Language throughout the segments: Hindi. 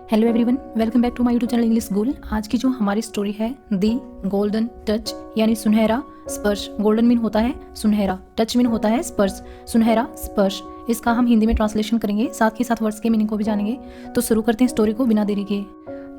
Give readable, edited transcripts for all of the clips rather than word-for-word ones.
Hello everyone, welcome back to my YouTube channel English goal. आज की जो हमारी स्टोरी है दी गोल्डन टच यानी सुनहरा स्पर्श। गोल्डन मीन होता है सुनहरा, टच मीन होता है स्पर्श, सुनहरा स्पर्श। इसका हम हिंदी में ट्रांसलेशन करेंगे, साथ ही साथ वर्ड्स के मीनिंग को भी जानेंगे। तो शुरू करते हैं स्टोरी को बिना देरी के।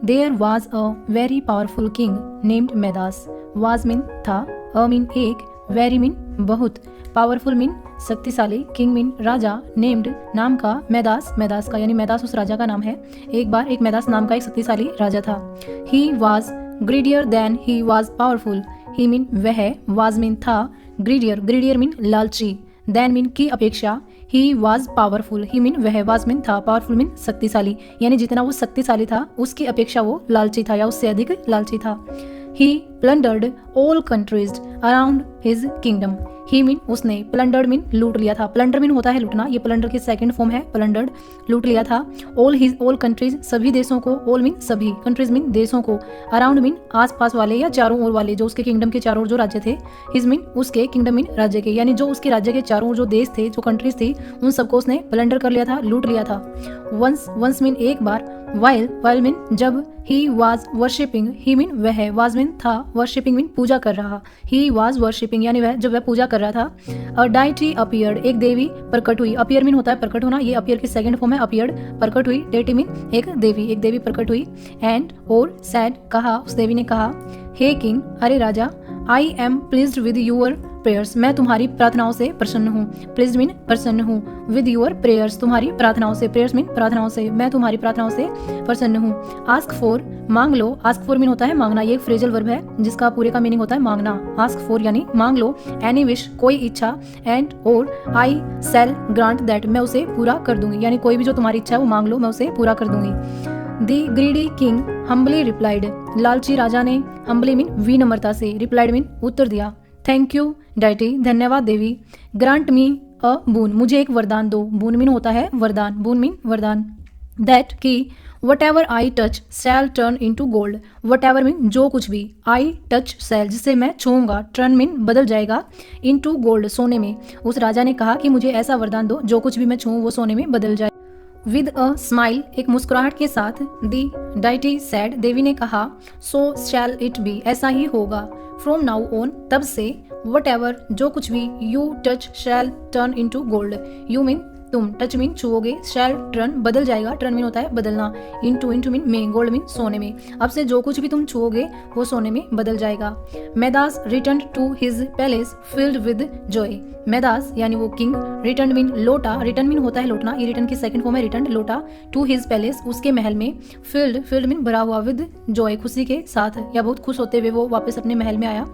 There was a very powerful king named Midas. Was mean था, अ मीन एक, वेरी मीन बहुत, पावरफुल मीन शक्तिशाली, किंग मीन राजा, नेम्ड नाम का, मैदास मैदास का यानी मैदास उस राजा का नाम है। एक बार एक मैदास नाम का एक शक्तिशाली राजा था। He was greedier than he was powerful. He mean वह, वाज मीन था, ग्रीडियर ग्रीडियर मीन लालची, देन मीन की अपेक्षा, he was powerful. He mean वह, वाज मीन था, पावरफुल मीन शक्तिशाली, यानी जितना वो शक्तिशाली था उसकी अपेक्षा वो लालची था या उससे अधिक लालची था। He plundered all countries around his kingdom. He mean उसने, plundered मीन लूट लिया था। plunder मीन होता है लूटना, ये plunder की सेकंड फॉर्म है plundered, लूट लिया था। all countries सभी देशों को, all मीन सभी, countries मीन देशों को, around मीन आस पास वाले या चारों ओर वाले, जो उसके किंगडम के चारों ओर जो राज्य थे। his मीन उसके, kingdom मीन राज्य के, यानी जो उसके राज्य के चारों ओर जो देश थे, जो कंट्रीज थी, उन सबको उसने plunder कर लिया था, लूट लिया था। once मीन एक बार, while मीन जब, he was worshipping, he mean वह, was मीन था, worshipping मीन पूजा कर रहा, he was worshipping यानी वह जब वह पूजा कर रहा था। a deity appeared, एक देवी प्रकट हुई। appear मीन होता है प्रकट होना, ये appear की सेकंड फॉर्म है, appeared प्रकट हुई। deity मीन एक देवी प्रकट हुई। and और said कहा, उस देवी ने कहा, हे किंग अरे राजा, I am pleased with your prayers, मैं तुम्हारी प्रार्थनाओं से प्रसन्न हूँ। प्लीज मीन प्रसन्न हूँ, विद यूर प्रेयर्स तुम्हारी प्रार्थनाओं से, प्रेयर्स मीन प्रार्थनाओं से, मैं तुम्हारी प्रार्थनाओं से प्रसन्न हूँ। आस्क फॉर मांग लो, आस्क फॉर मीन होता है मांगना, ये एक फ्रेजल वर्ब है जिसका पूरे का मीनिंग होता है मांगना। आस्क फॉर यानी मांग लो, एनी विश कोई इच्छा, एंड और आई सेल ग्रांट दैट मैं उसे पूरा कर दूंगी, यानी कोई भी जो तुम्हारी इच्छा है वो मांग लो, मैं उसे पूरा कर दूंगी। दी ग्रीडी किंग हम्बली रिप्लाइड, लालची राजा ने, हम्बली मीन विनम्रता से, रिप्लाइड मीन उत्तर दिया, थैंक यू डाइटी धन्यवाद देवी, ग्रांट मी अ बून मुझे एक वरदान दो, बून मीन होता है वरदान, बून मीन वरदान, दैट की whatever I touch shall turn into gold, whatever mean जो कुछ भी, आई टच शैल जिसे मैं छूऊंगा, टर्न मीन बदल जाएगा, इनटू गोल्ड सोने में। उस राजा ने कहा कि मुझे ऐसा वरदान दो जो कुछ भी मैं छूऊं वो सोने में बदल जाए। विद अ स्माइल एक मुस्कुराहट के साथ, दी डाइटी सैड देवी ने कहा, सो शैल इट बी ऐसा ही होगा, फ्रॉम नाउ ऑन तब से, वट एवर जो कुछ भी, you touch shall turn into gold, you mean तुम, टच मीन छुओगे, शैल टर्न बदल जाएगा, टर्न मीन होता है बदलना, इनटू मीन में, गोल्ड मीन सोने में, अब से जो कुछ भी तुम छुओगे वो सोने में बदल जाएगा। Midas return to his palace filled with joy, Midas यानी वो किंग, रिटर्न मीन लौटा, रिटर्न मीन होता है लौटना, ये रिटर्न की सेकंड फॉर्म है रिटर्न, लौटा, टू हिज पैलेस उसके महल में, फिल्ड मीन भरा हुआ, विद जॉय खुशी के साथ या बहुत खुश होते हुए वो वापस अपने महल में आया।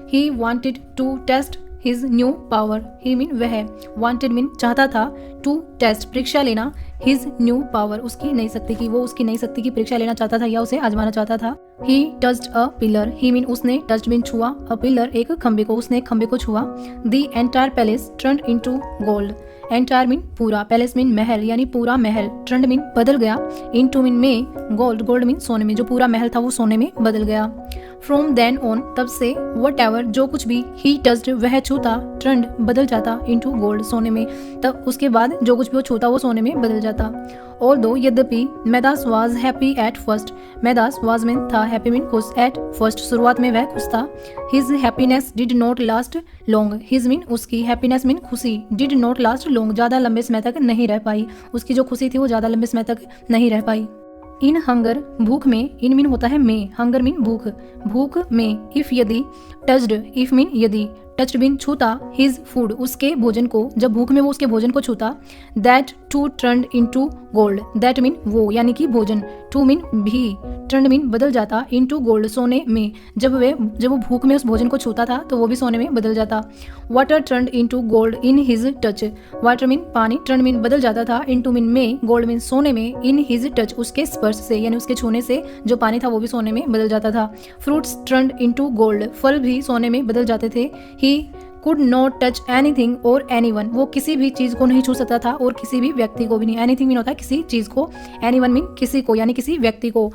He wanted to test his new power, he mean वह, वांटेड मीन चाहता था, टू टेस्ट परीक्षा लेना, हिज न्यू पावर उसकी नई शक्ति की, वो उसकी नई शक्ति की परीक्षा लेना चाहता था या उसे आजमाना चाहता था। ही टच्ड अ पिलर, ही मीन उसने, टच्ड मीन छुआ, अ पिलर एक खंबे को, उसने एक खंबे को छुआ। The entire palace turned into gold, entire mean पूरा, पैलेस मीन महल यानी पूरा महल, टर्न्ड मीन बदल गया, इनटू मीन में, गोल्ड मीन सोने में, जो पूरा महल था वो सोने में बदल गया। फ्रॉम देन ऑन तब से, वट एवर जो कुछ भी, ही टच्ड वह छूता, टर्न्ड बदल जाता, इनटू गोल्ड सोने में, तब उसके बाद जो कुछ भी वो छूता वो सोने में बदल जाता। और दो यद्यपि, Midas was happy at first, Midas was mean था, हैप्पी मीन खुश, एट फर्स्ट शुरुआत में वह खुश था। His happiness did not last long, his mean उसकी, हैप्पीनेस मीन खुशी, डिड नॉट लास्ट लॉन्ग ज्यादा लंबे समय तक नहीं रह पाई, उसकी जो खुशी थी वो ज्यादा लंबे समय तक नहीं रह पाई। इन हंगर भूख में, इन मीन होता है में, हंगर मीन भूख, भूख में, इफ यदि, टच्ड इफ मीन यदि, टच मीन छूता, हिज फूड उसके भोजन को, जब भूख में वो उसके भोजन को छूता, that too turned into gold, that mean वो यानी कि भोजन, टू मीन भी, टर्न्ड मीन बदल जाता, इनटू गोल्ड सोने में, जब वो भूख में उस भोजन को छूता था तो वो भी सोने में बदल जाता। Water turned into gold in his touch, water mean पानी, टर्न मीन बदल जाता था, इनटू मीन में, गोल्ड मीन सोने में, इन हिज टच उसके स्पर्श से यानी उसके छूने से जो पानी था वो भी सोने में बदल जाता था। फ्रूट्स टर्न्ड इनटू गोल्ड, फल भी सोने में बदल जाते थे। He could not touch anything और एनीवन, वो किसी भी चीज को नहीं छू सकता था और किसी भी व्यक्ति को भी नहीं। एनीथिंग मीन होता है किसी चीज को, एनीवन मीन किसी को यानी किसी व्यक्ति को,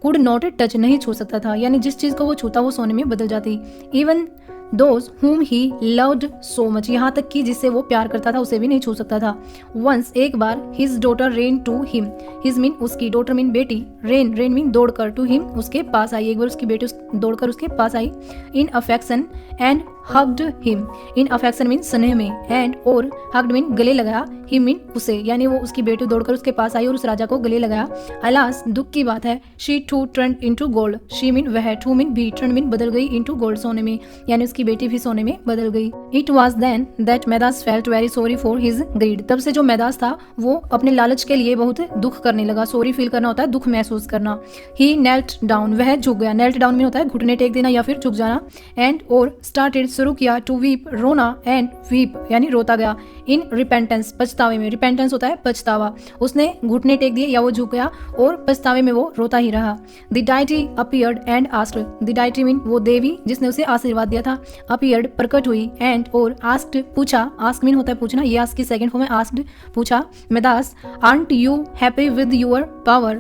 कुड नॉट टच नहीं छू सकता था यानी जिस चीज को वो छूता वो सोने में बदल जाती। Even those whom he loved so much, यहाँ तक कि जिससे वो प्यार करता था उसे भी नहीं छू सकता था। Once, एक बार, his daughter ran to him, his mean उसकी, daughter mean बेटी, ran mean दौड़कर, to him उसके पास आई, एक बार उसकी बेटी दौड़कर उसके पास आई, in affection and hugged him, in affection mean स्नेह में, and और hugged mean गले लगाया, him mean उसे, यानी वो उसकी बेटी दौड़कर उसके पास आई और उस राजा को गले लगाया। Alas, दुख की बात है, she too turned into gold, she mean वह, to mean भी, turned mean बदल गई, into gold सोने में, यानी उसकी बेटी भी सोने में बदल गई। It was then that Midas felt very sorry for his greed, तब से जो मैदास था वो अपने लालच के लिए बहुत दुख करने लगा। सॉरी फील करना होता है दुख महसूस करना। He knelt down, वह झुक गया, knelt down में होता है घुटने टेक देना या फिर झुक जाना, and और started शुरू किया to weep, रोना, and weep यानी रोता गया, in repentance पछतावे में, repentance होता है पछतावा, उसने घुटने टेक दिए या वो झुक गया और पछतावे में वो रोता ही रहा। The deity appeared and asked, the deity mean वो देवी जिसने उसे आशीर्वाद दिया था, appeared प्रकट हुई, and और asked पूछा, ask mean होता है पूछना, ये ask की सेकंड फॉर्म है asked पूछा, Midas, aren't you happy with your power,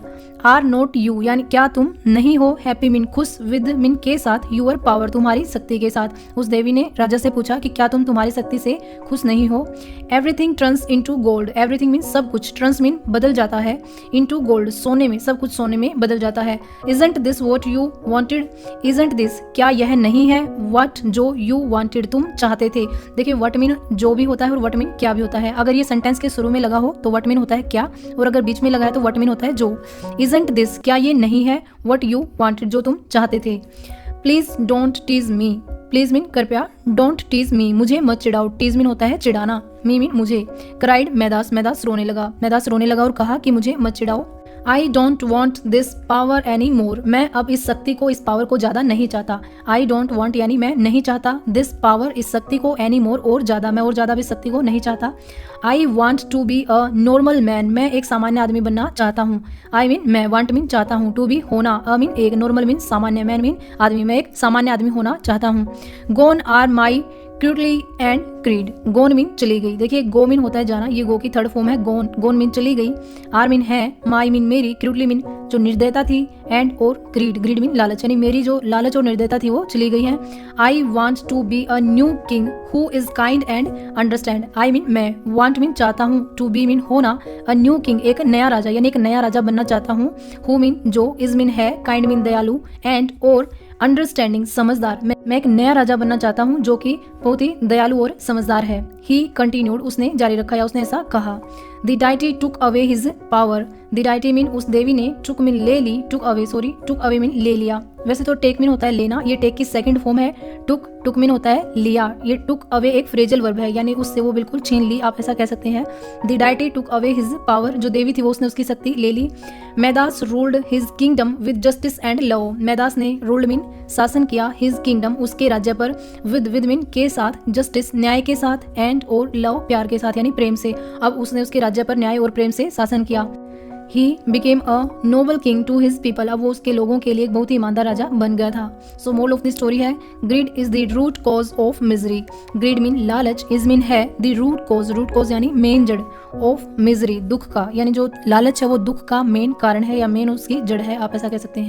are not you यानी क्या तुम नहीं हो, हैप्पी मीन खुश, विद मीन के साथ, यूअर पावर तुम्हारी शक्ति के साथ। उस देवी ने राजा से पूछा कि क्या तुम तुम्हारी शक्ति से खुश नहीं हो। Everything turns into gold, everything mean सब कुछ, टर्न्स मीन बदल जाता है, इनटू गोल्ड सोने में, सब कुछ सोने में बदल जाता है। Isn't this what you wanted, isn't this क्या यह नहीं है, व्हाट जो यू वांटेड तुम चाहते थे। देखिए व्हाट मीन जो भी होता है और व्हाट मीन क्या भी होता है। अगर ये सेंटेंस के शुरू में लगा हो तो व्हाट मीन होता है क्या, और अगर बीच में लगा है तो व्हाट मीन होता है जो। Isn't this क्या ये नहीं है, what you wanted जो तुम चाहते थे। Please don't tease me, please mean कृपया, डोंट टीज मी मुझे मत चिढ़ाओ, टीज मीन होता है चिढ़ाना, मी मीन मुझे। क्राइड मैदास, मैदास रोने लगा, मैदास रोने लगा और कहा कि मुझे मत चिढ़ाओ। I don't want this power any more, मैं अब इस शक्ति को, इस पावर को ज्यादा नहीं चाहता। आई डोंट वॉन्ट यानी मैं नहीं चाहता, दिस पावर इस शक्ति को, एनी मोर और ज्यादा, मैं और ज्यादा भी शक्ति को नहीं चाहता। I want to be a normal man, मैं एक सामान्य आदमी बनना चाहता हूँ। आई मीन मैं, वांट मीन चाहता हूँ, टू बी होना, अ मीन एक, नॉर्मल मीन सामान्य, मैन मीन आदमी, मैं एक सामान्य आदमी होना चाहता हूँ। गोन आर माई क्यूटली एंड क्रीड, गोन मीन चली गई। देखिए गो मीन होता है जाना, ये गो की थर्ड फॉर्म है गोन, गोन मीन चली गई, आर मीन है, माई मीन मेरी, क्यूटली मीन जो निर्दयता थी, एंड और ग्रीड, ग्रीड मीन लालच, यानी मेरी जो लालच और निर्दयता थी वो चली गई है। I want to be a new king who is kind and understand, I mean मैं, वांट मीन चाहता हूँ, टू बी मीन होना, अ न्यू किंग एक नया राजा, यानी एक नया राजा बनना चाहता हूँ। हु मीन जो, इज मीन है, काइंड मीन दयालु, एंड और अंडरस्टैंडिंग समझदार, मैं एक नया राजा बनना चाहता हूँ जो कि बहुत ही दयालु और समझदार है। ही कंटिन्यूड उसने जारी रखा या उसने ऐसा कहा। The deity took away his power, the deity mean उस देवी ने, टुक मीन ले ली, took away sorry, took away mean ले लिया। वैसे तो टेक मीन होता है लेना, ये टेक की सेकंड फॉर्म है। टुक, टुक मीन होता है लिया, ये टुक अवे एक फ्रेजल वर्ब है, यानी उससे वो बिल्कुल छीन ली, आप ऐसा कह सकते हैं। The deity took away his power, जो देवी थी वो उसने उसकी शक्ति ले ली। Midas ruled his kingdom with justice and love, Midas ने रूल्ड मीन शासन किया, हिज किंगडम उसके राज्य पर, विद मीन के साथ, जस्टिस न्याय के साथ, एंड और लव प्यार के साथ यानी प्रेम से। अब उसने उसके राज्य पर न्याय और प्रेम से शासन किया। He became a noble king to his people, अब वो उसके लोगों के लिए एक बहुत ही ईमानदार राजा बन गया था। So moral of the story है, greed is the root cause of misery, greed mean लालच, is mean है, the root cause यानी मेन जड़, of misery दुख का, यानी जो लालच है वो दुख का मेन कारण है या मेन उसकी जड़ है, आप ऐसा कह सकते हैं।